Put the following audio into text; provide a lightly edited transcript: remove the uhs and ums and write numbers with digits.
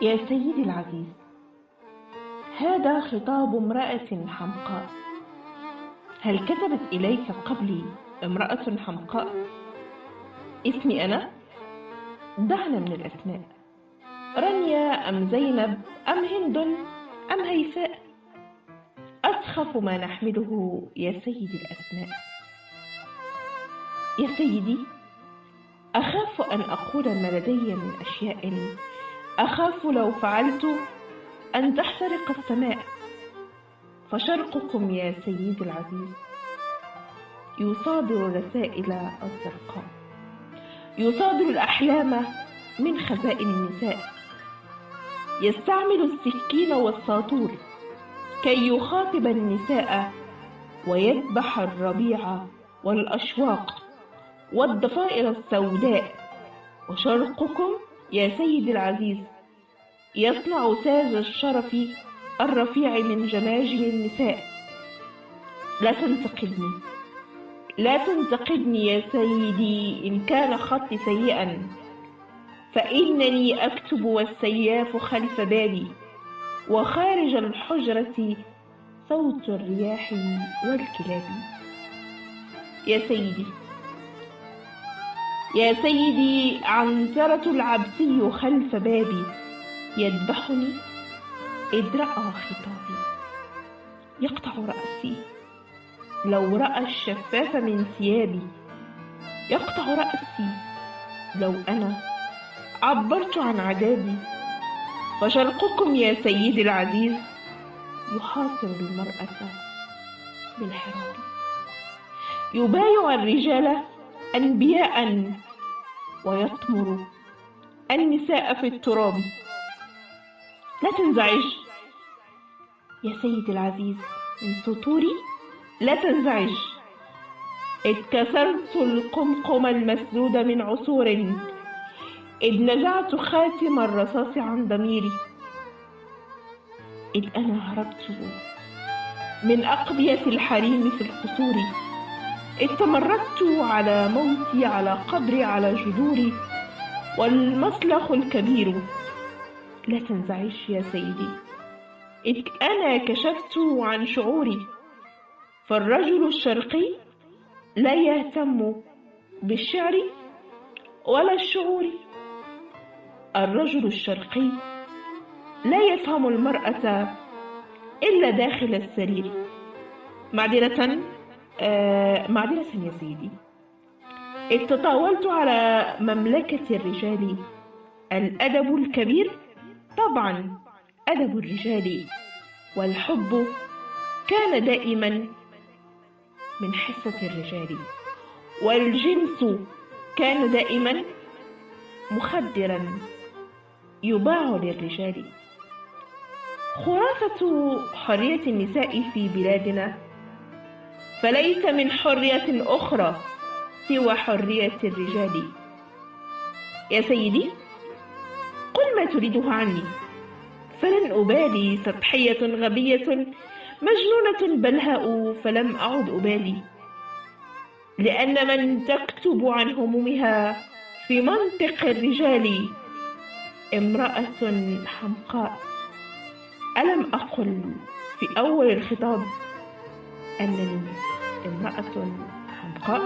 يا سيدي العزيز، هذا خطاب امرأة حمقاء. هل كتبت إليك قبلي امرأة حمقاء؟ اسمي أنا؟ دعنا من الأسماء. رانيا أم زينب أم هند أم هيفاء؟ أسخف ما نحمله يا سيدي الأسماء. يا سيدي، أخاف أن أقول ما لدي من أشياء، أخاف لو فعلت أن تحترق السماء. فشرقكم يا سيدي العزيز يصادر رسائل الزرقاء، يصادر الأحلام من خزائن النساء، يستعمل السكين والساطور كي يخاطب النساء ويذبح الربيع والأشواق والضفائر السوداء. وشرقكم يا سيدي العزيز يصنع تاج الشرف الرفيع من جماجم النساء. لا تنتقدني، لا تنتقدني يا سيدي إن كان خطي سيئا، فإنني أكتب والسياف خلف بابي، وخارج الحجرة صوت الرياح والكلاب. يا سيدي، يا سيدي، عنترة العبسي خلف بابي يذبحني إذ رأى خطابي. يقطع رأسي لو رأى الشفاف من ثيابي، يقطع رأسي لو أنا عبرت عن عذابي. فشرقكم يا سيدي العزيز يحاصر المرأة بالحراب، يبايع الرجال أنبياء ويطمر النساء في التراب. لا تنزعج يا سيدي العزيز من سطوري، لا تنزعج. إذ كسرت القمقم المسدود من عصور، إذ نزعت خاتم الرصاص عن ضميري، إذ أنا هربت من أقبية الحريم في القصور، إذ تمردت على موتي، على قبري، على جذوري والمصلخ الكبير. لا تنزعج يا سيدي، إذ أنا كشفت عن شعوري. فالرجل الشرقي لا يهتم بالشعر ولا الشعور. الرجل الشرقي لا يفهم المرأة إلا داخل السرير. معذرة يا سيدي، إذ تطاولت على مملكة الرجال. الأدب الكبير طبعا أدب الرجال، والحب كان دائما من حصة الرجال، والجنس كان دائما مخدرا يباع للرجال. خرافة حرية النساء في بلادنا فليس من حرية أخرى سوى حرية الرجال. يا سيدي، قل ما تريده عني، فلن أبالي. سطحية غبية مجنونة بلهاء، فلم أعد أبالي. لأن من تكتب عن همومها في منطق الرجال امرأة حمقاء. ألم أقل في أول الخطاب أنني امرأة حمقاء؟